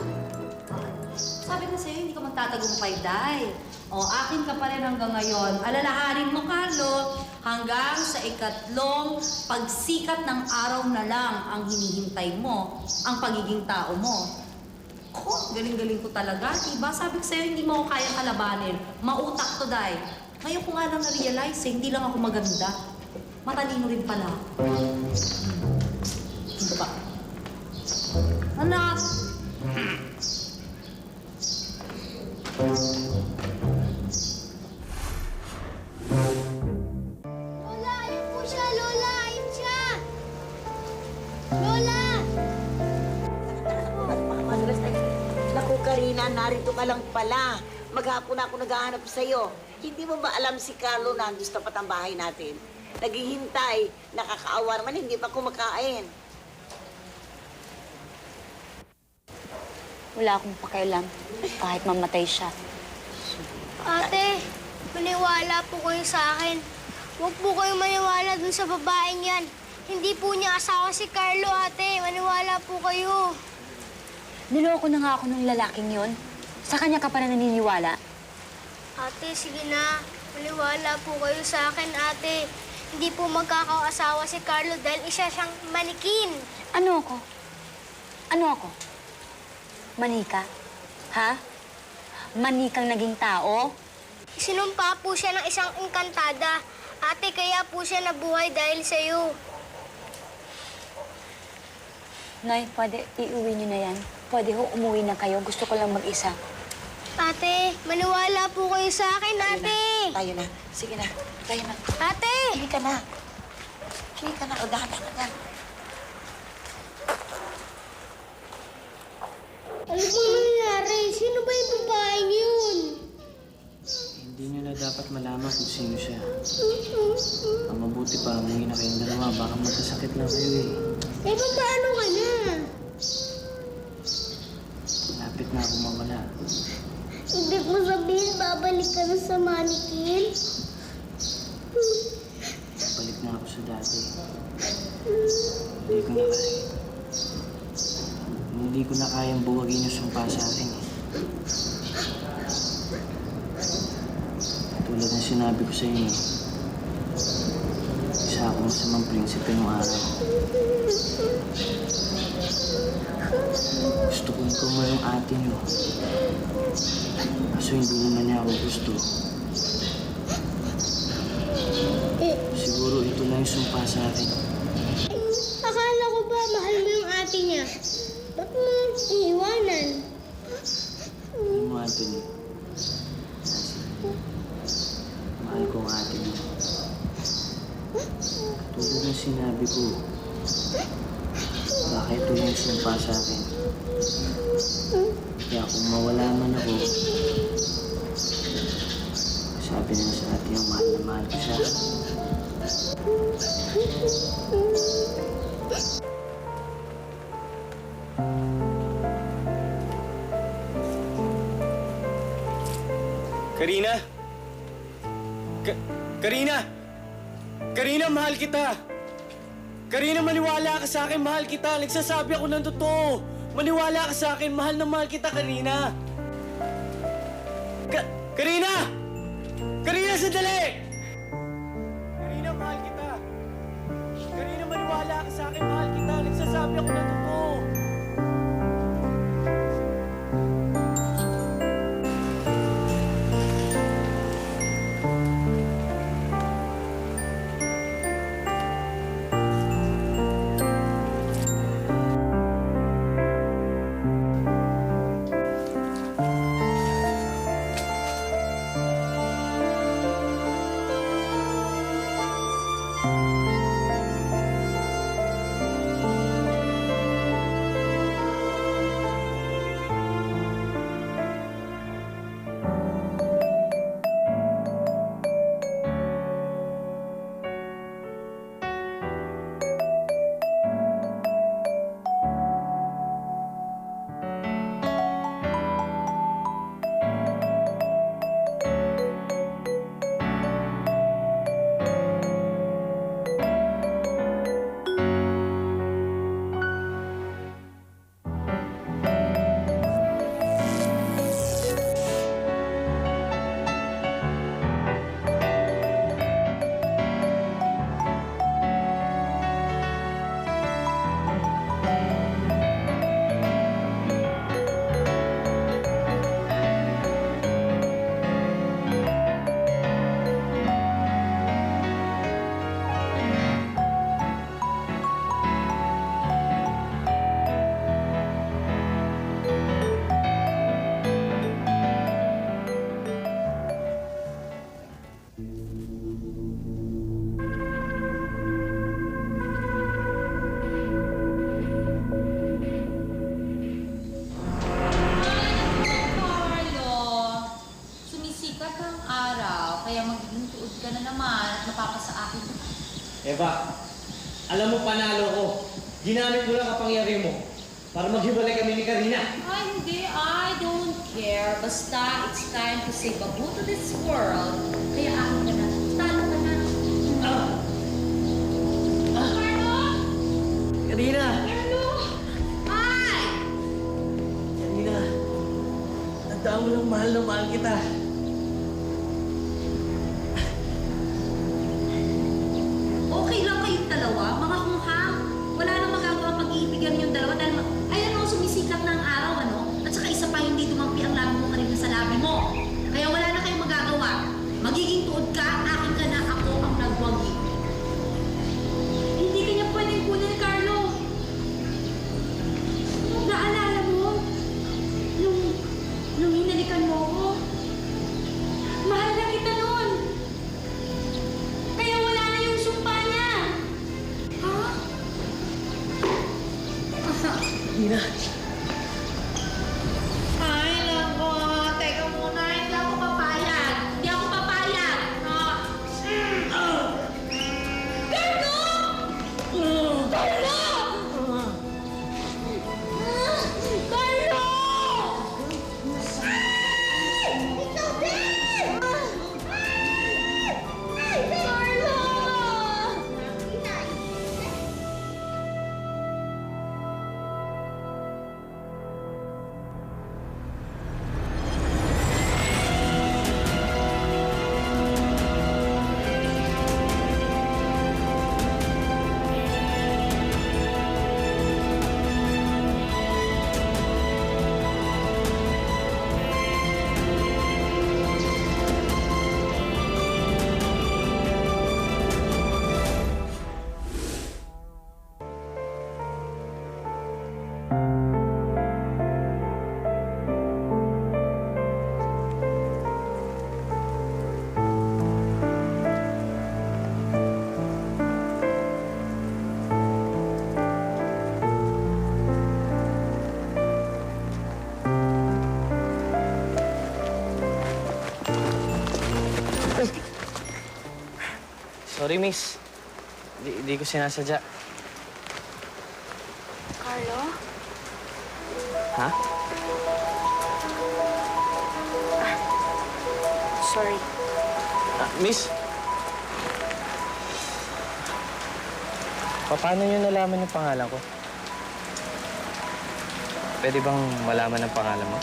sabi ko sa'yo, hindi ka magtatagumpay, Day. O, akin ka pa rin hanggang ngayon. Alalahanin mo, Carlo, Hanggang sa ikatlong pagsikat ng araw na lang ang hinihintay mo, ang pagiging tao mo. Ko, galing-galing ko talaga. Diba? Sabi ko sa'yo, hindi mo ako kayang kalabanin. Mautak to, Day. Ngayon ko nga lang na-realize, hindi lang ako maganda. Matalino rin pala. Ano ba? Anak! Lola, ayun po siya! Lola, ayun siya! Lola! Naku, Karina, narito ka lang pala. Maghapon ako naghahanap sa'yo. Hindi mo ba alam si Carlo na andun sa tapat ang bahay natin? Naghihintay, nakakaawa naman, hindi pa kumakain. Wala akong pakialam kahit mamatay siya. Ate, maniwala po kayo sa akin. Huwag po kayong maniwala dun sa babaeng yan. Hindi po niya asawa si Carlo, ate. Maniwala po kayo. Niloko na nga ako ng lalaking yon. Sa kanya ka pa na naniniwala? Ate, sige na. Maniwala po kayo sa akin, ate. Hindi po magkakaasawa si Carlo dahil isa siyang manikin. Ano ako? Ano ako? Manika? Ha? Manikang naging tao? Sinumpa po siya ng isang engkantada. Ate, kaya po siya nabuhay dahil sa'yo. Nay, pwede iuwi niyo na yan. Pwede ho, umuwi na kayo. Gusto ko lang mag-isa. Ate, maniwala po kayo sa akin, ate. Tayo na. Sige na. Tayo na. Ate! Hindi ka na. Hindi ka na. O, dahan-dahan ka na. Ano po nangyari? Sino ba yung babaeng yun? Hindi nyo na dapat malaman kung sino siya. Ang mabuti pa, umuwi na kayong dalawa. Baka magkasakit lang kayo eh. Eh, paano ka na? Lapit na ako mawala. Ibig mo sabihin, babalik ka na sa manikin? Balik na ako sa dati. Hindi ko na kaya. Hindi ko na kayang buwagin yung sumpa sa akin eh. Tulad ng sinabi ko sa inyo, isa akong masamang prinsipe nung araw. Gusto ko ikaw mo yung ate niyo. Kaso hindi naman niya ako gusto. Siguro ito lang yung sumpa sa akin. Akala ko ba mahal mo yung ate niya? Ba't mo iiwanan? Ano mo, Anthony? Mahal ko ang ate niyo. Tulad ng sinabi ko, baka ito lang yung sumpa sa akin. Kaya kung mawala man ako, sabi niya sa ate yung mahal na mahal ko siya. Karina! Karina! Karina, mahal kita! Karina, maniwala ka sa akin, mahal kita. Nagsasabi ako ng totoo. Maniwala ka sa akin, mahal na mahal kita, Karina. Karina! Karina, sandali! Karina, mahal kita. Karina, maniwala ka sa akin, mahal kita. Nagsasabi ako ng totoo. Eva, alam mo panalo ko. Ginamit mo lang kapangyarihan mo para maghiwalay kami ni Karina. Ay, hindi. I don't care. Basta, it's time to say babu to this world. Kaya akin ka na. Talo ka na. Karina! Ano? Ay! Karina, tandaan mo lang mahal na mahal kita. Okay lang kayong dalawa, mga kunghang. Wala nang magagawa pag-iibigan yung dalawa dahil ayan o, sumisikat na ang araw, ano? At saka isa pa hindi dumampi ang labi mo kanina sa labi mo. Kaya wala na kayong magagawa. Magiging tuod ka, akin ka na, ako ang nagwagi. Hindi kanya pwedeng kunin, Carlo. Naalala mo? Nung hinalikan mo ako, mahal na kita noon. Kaya wala na yung sumpa niya. Ha? Karina! Ay, nako. Teka muna. Hindi ako papayag. Hindi ako papayag. Carlo! Carlo! Carlo! Ikaw din! Carlo! Sorry, miss. Di ko sinasadya. Carlo? Ha? Sorry. Miss? Paano niyo nalaman yung pangalan ko? Pwede bang malaman ang pangalan mo?